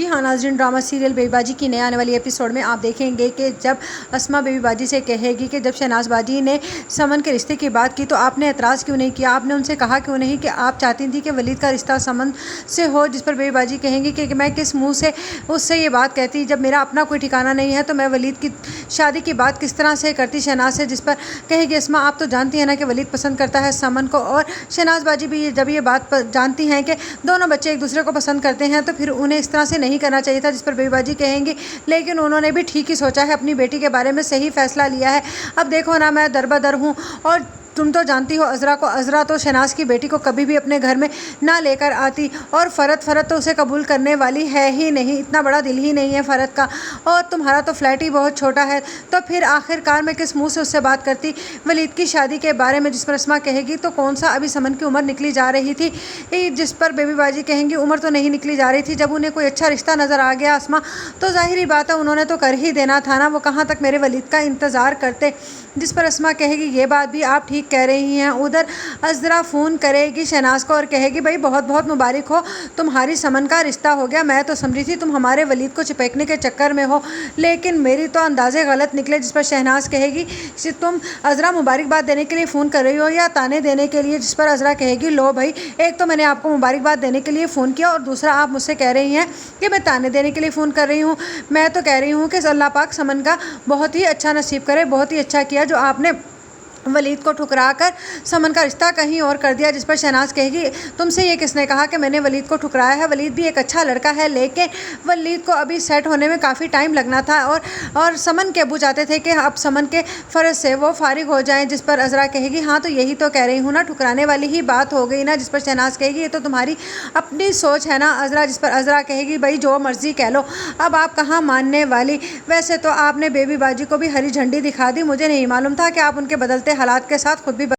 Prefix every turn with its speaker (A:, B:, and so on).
A: جی ہاں ناظرین، drama serial baby باجی کی نئے آنے والی ایپیسوڈ میں آپ دیکھیں گے کہ جب اسما بیبی باجی سے کہے گی کہ جب شہناز باجی نے سمن کے رشتے کی بات کی تو آپ نے اعتراض کیوں نہیں کیا، آپ نے ان سے کہا کیوں نہیں کہ آپ چاہتی تھیں کہ ولید کا رشتہ سمن سے ہو، جس پر بیبی باجی کہیں گی کہ میں کس منہ سے اس سے یہ بات کہتی، جب میرا اپنا کوئی ٹھکانہ نہیں ہے تو میں ولید کی شادی کی بات کس طرح سے کرتی شہناز سے، جس پر کہے گی اسما آپ تو جانتی ہیں نا کہ ولید پسند کرتا ہے سمن کو، اور شہناز باجی بھی جب یہ بات جانتی ہیں کہ دونوں بچے ایک دوسرے کو پسند کرتے ہیں تو پھر انہیں اس طرح سے نہیں کرنا چاہیے تھا، جس پر بیبی باجی کہیں گی لیکن انہوں نے بھی ٹھیک ہی سوچا ہے، اپنی بیٹی کے بارے میں صحیح فیصلہ لیا ہے۔ اب دیکھو نا، میں دربدر ہوں اور تم تو جانتی ہو عذرا تو شہناز کی بیٹی کو کبھی بھی اپنے گھر میں نہ لے کر آتی، اور فرد تو اسے قبول کرنے والی ہے ہی نہیں، اتنا بڑا دل ہی نہیں ہے فرد کا، اور تمہارا تو فلیٹ ہی بہت چھوٹا ہے، تو پھر آخر کار میں کس منہ سے اس سے بات کرتی ولید کی شادی کے بارے میں، جس پر اسما کہے گی تو کون سا ابھی سمن کی عمر نکلی جا رہی تھی، جس پر بیبی باجی کہیں گی عمر تو نہیں نکلی جا رہی تھی، جب انہیں کوئی اچھا رشتہ نظر آ گیا اسما تو ظاہری بات ہے انہوں نے تو کر ہی دینا تھا نا، وہ کہاں تک میرے ولید کا انتظار کرتے، جس پر اسما کہے گی یہ بات بھی آپ ٹھیک کہہ رہی ہیں۔ ادھر عذرا فون کرے گی شہناز کو اور کہے گی بھائی بہت بہت مبارک ہو، تمہاری سمن کا رشتہ ہو گیا، میں تو سمجھی تھی تم ہمارے ولید کو چپیکنے کے چکر میں ہو، لیکن میری تو اندازے غلط نکلے، جس پر شہناز کہے گی تم عذرا مبارکباد دینے کے لیے فون کر رہی ہو یا تانے دینے کے لیے، جس پر عذرا کہے گی لو بھائی، ایک تو میں نے آپ کو مبارکباد دینے کے لیے فون کیا اور دوسرا آپ مجھ سے کہہ رہی ہیں کہ میں تانے دینے کے لیے فون کر رہی ہوں، میں تو کہہ رہی ہوں کہ اللہ پاک سمن کا بہت ہی اچھا نصیب کرے، بہت ہی اچھا کیا جو آپ نے ولید کو ٹھکرا کر سمن کا رشتہ کہیں اور کر دیا، جس پر شہناز کہے گی تم سے یہ کس نے کہا کہ میں نے ولید کو ٹھکرایا ہے، ولید بھی ایک اچھا لڑکا ہے لیکن ولید کو ابھی سیٹ ہونے میں کافی ٹائم لگنا تھا، اور سمن کے ابو چاہتے تھے کہ اب سمن کے فرض سے وہ فارغ ہو جائیں، جس پر عذرا کہے گی ہاں تو یہی تو کہہ رہی ہوں نا، ٹھکرانے والی ہی بات ہو گئی نا، جس پر شہناز کہے گی یہ تو تمہاری اپنی سوچ ہے نا عذرا، جس پر عذرا کہے گی بھائی جو مرضی کہہ لو، اب آپ کہاں ماننے والی، ویسے تو آپ نے بیبی باجی کو بھی ہری جھنڈی دکھا دی، مجھے نہیں معلوم تھا کہ آپ ان کے بدلتے حالات کے ساتھ خود بھی